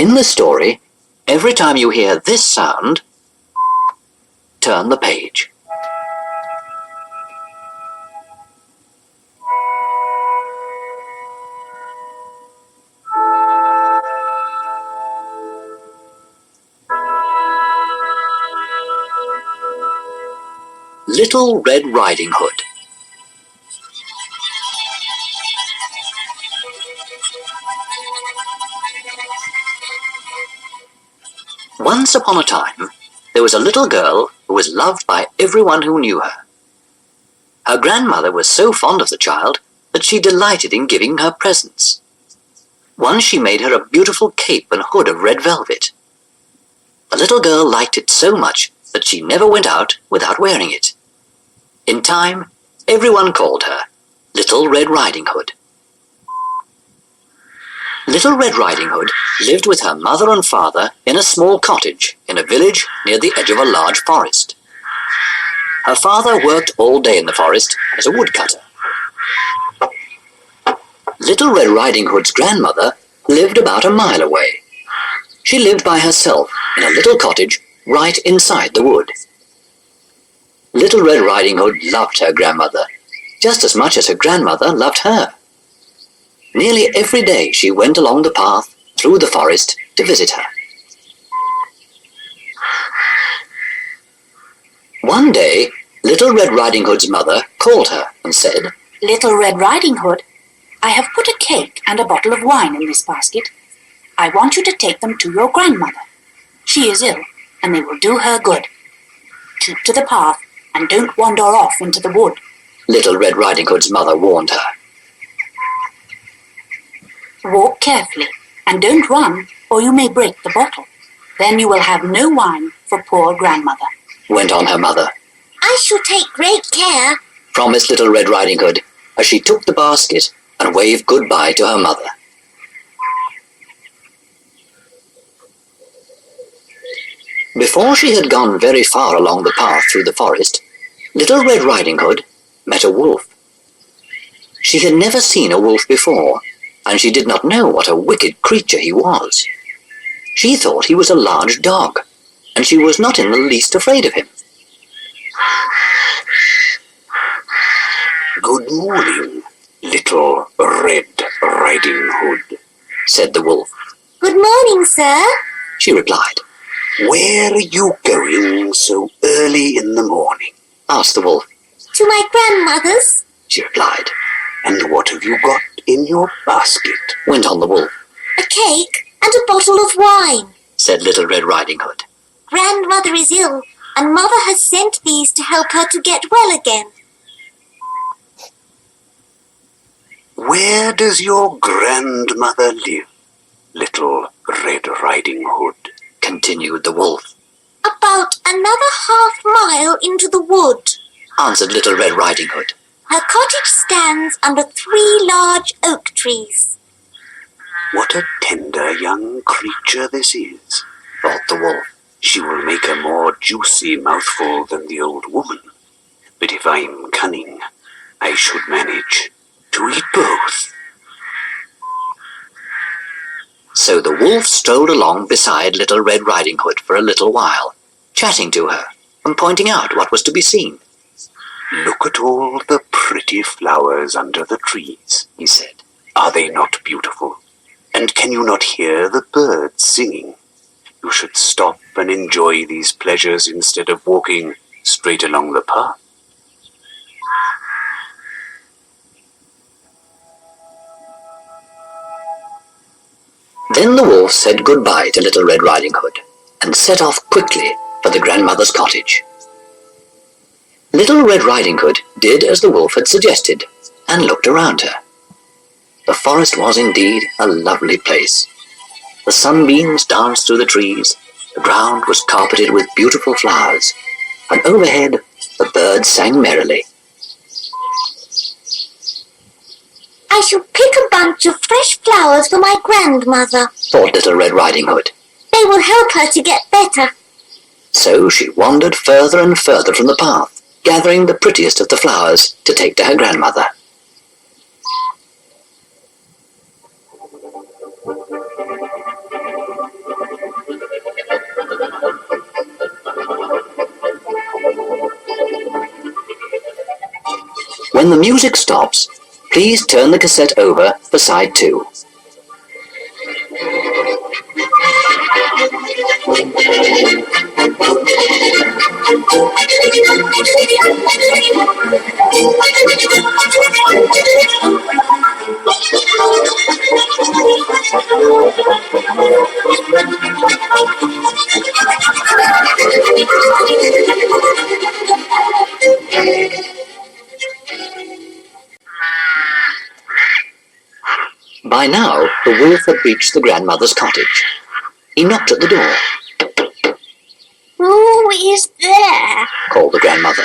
In the story, every time you hear this sound, turn the page. Little Red Riding Hood. Once upon a time, there was a little girl who was loved by everyone who knew her. Her grandmother was so fond of the child that she delighted in giving her presents. Once she made her a beautiful cape and hood of red velvet. The little girl liked it so much that she never went out without wearing it. In time, everyone called her Little Red Riding Hood. Little Red Riding Hood lived with her mother and father in a small cottage in a village near the edge of a large forest. Her father worked all day in the forest as a woodcutter. Little Red Riding Hood's grandmother lived about a mile away. She lived by herself in a little cottage right inside the wood. Little Red Riding Hood loved her grandmother, just as much as her grandmother loved her. Nearly every day she went along the path through the forest to visit her. One day, Little Red Riding Hood's mother called her and said, "Little Red Riding Hood, I have put a cake and a bottle of wine in this basket. I want you to take them to your grandmother. She is ill, and they will do her good. Keep to the path and don't wander off into the wood." Little Red Riding Hood's mother warned her. "Walk carefully and don't run, or you may break the bottle. Then you will have no wine for poor grandmother," went on her mother. "I shall take great care," promised Little Red Riding Hood as she took the basket and waved goodbye to her mother. Before she had gone very far along the path through the forest, Little Red Riding Hood met a wolf. She had never seen a wolf before, and she did not know what a wicked creature he was. She thought he was a large dog, and she was not in the least afraid of him. "Good morning, Little Red Riding Hood," said the wolf. "Good morning, sir," she replied. "Where are you going so early in the morning?" asked the wolf. "To my grandmother's," she replied. "And what have you got in your basket?" went on the wolf. "A cake and a bottle of wine," said Little Red Riding Hood. "Grandmother is ill, and Mother has sent these to help her to get well again." "Where does your grandmother live, Little Red Riding Hood?" continued the wolf. "About another half-mile into the wood," answered Little Red Riding Hood. "Her cottage stands under 3 large oak trees." "What a tender young creature this is," thought the wolf. "She will make a more juicy mouthful than the old woman. But if I'm cunning, I should manage to eat both." So the wolf strolled along beside Little Red Riding Hood for a little while, chatting to her and pointing out what was to be seen. "Look at all the pretty flowers under the trees," he said. "Are they not beautiful? And can you not hear the birds singing? You should stop and enjoy these pleasures instead of walking straight along the path." Then the wolf said goodbye to Little Red Riding Hood and set off quickly for the grandmother's cottage. Little Red Riding Hood did as the wolf had suggested and looked around her. The forest was indeed a lovely place. The sunbeams danced through the trees, the ground was carpeted with beautiful flowers, and overhead the birds sang merrily. "I shall pick a bunch of fresh flowers for my grandmother," thought Little Red Riding Hood. "They will help her to get better." So she wandered further and further from the path, gathering the prettiest of the flowers to take to her grandmother. When the music stops, please turn the cassette over for side 2. By now, the wolf had reached the grandmother's cottage. He knocked at the door. Who is there? Called the grandmother.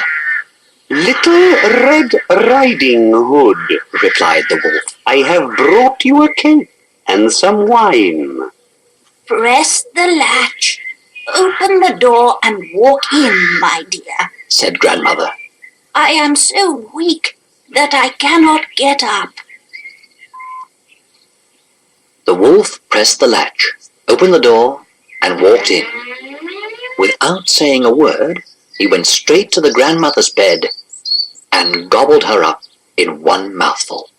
Little Red Riding Hood, Replied the wolf. I have brought you a cake and some wine. Press the latch, open the door and walk in, my dear. Said grandmother. I am so weak that I cannot get up. The wolf pressed the latch, opened the door, and walked in. Without saying a word, he went straight to the grandmother's bed and gobbled her up in one mouthful.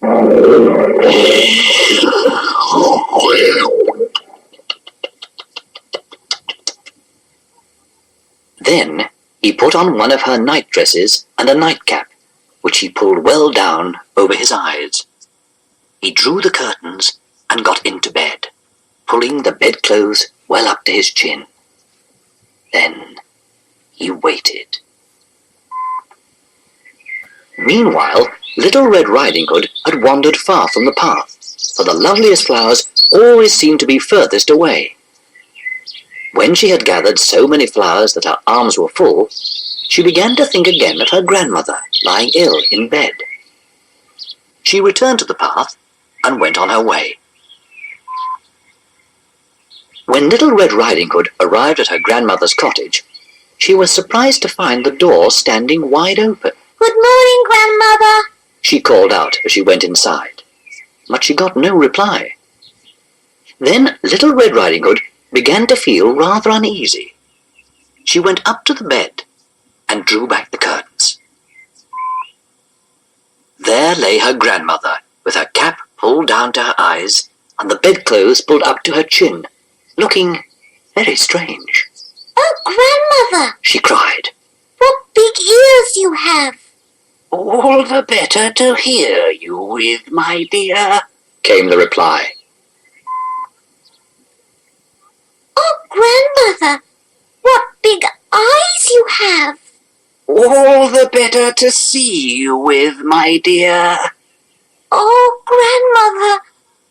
Then he put on one of her night dresses and a nightcap, which he pulled well down over his eyes. He drew the curtains and got into bed, pulling the bedclothes well up to his chin. Then he waited. Meanwhile, Little Red Riding Hood had wandered far from the path, for the loveliest flowers always seemed to be furthest away. When she had gathered so many flowers that her arms were full, she began to think again of her grandmother lying ill in bed. She returned to the path and went on her way. When Little Red Riding Hood arrived at her grandmother's cottage, she was surprised to find the door standing wide open. Good morning, Grandmother. She called out as she went inside, but she got no reply. Then Little Red Riding Hood began to feel rather uneasy. She went up to the bed and drew back the curtains. There lay her grandmother, with her cap pulled down to her eyes and the bedclothes pulled up to her chin, looking very strange. Oh, Grandmother, She cried. what big ears you have. All the better to hear you with, my dear. Came the reply. Oh, Grandmother, what big eyes you have. All the better to see you with, my dear. Oh, Grandmother,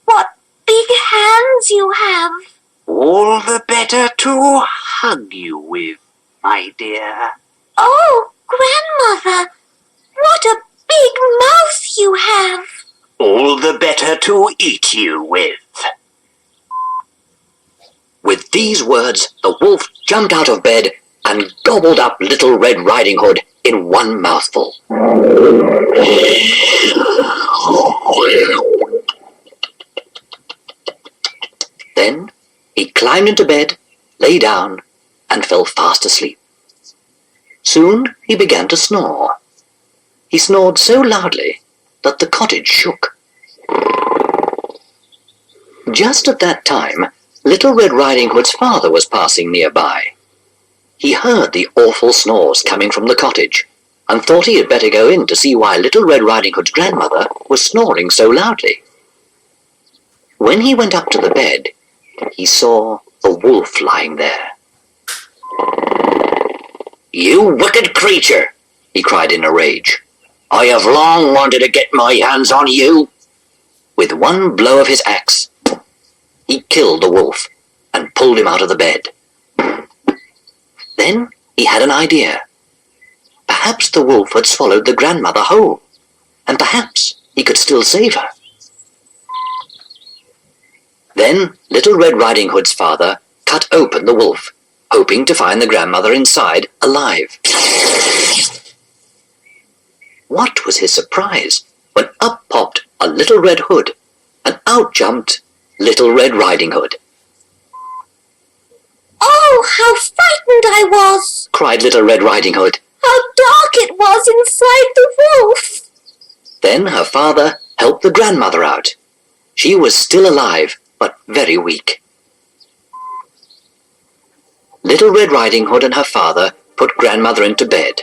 what big hands you have. All the better to hug you with, my dear. Oh, Grandmother, what a big mouth you have. All the better to eat you with. With these words, the wolf jumped out of bed and gobbled up Little Red Riding Hood in one mouthful. Then he climbed into bed, lay down, and fell fast asleep. Soon he began to snore. He snored so loudly that the cottage shook. Just at that time, Little Red Riding Hood's father was passing nearby. He heard the awful snores coming from the cottage, and thought he had better go in to see why Little Red Riding Hood's grandmother was snoring so loudly. When he went up to the bed, he saw the wolf lying there. "You wicked creature!" he cried in a rage. "I have long wanted to get my hands on you." With one blow of his axe, he killed the wolf and pulled him out of the bed. Then he had an idea. Perhaps the wolf had swallowed the grandmother whole, and perhaps he could still save her. Then Little Red Riding Hood's father cut open the wolf, hoping to find the grandmother inside alive. What was his surprise when up popped a Little Red Hood, and out jumped Little Red Riding Hood. Oh, how frightened I was. Cried Little Red Riding Hood. How dark it was inside the wolf. Then her father helped the grandmother out. She was still alive, but very weak. Little Red Riding Hood and her father put grandmother into bed.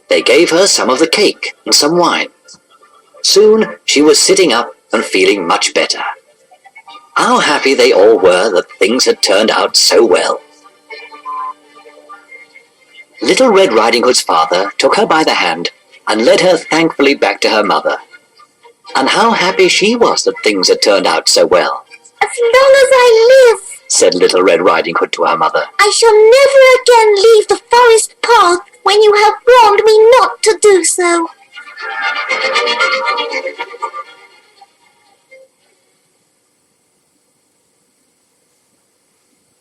They gave her some of the cake and some wine. Soon she was sitting up and feeling much better. How happy they all were that things had turned out so well. Little Red Riding Hood's father took her by the hand and led her thankfully back to her mother. And how happy she was that things had turned out so well. As long as I live, said Little Red Riding Hood to her mother, I shall never again leave the forest path when you have warned me not to do so.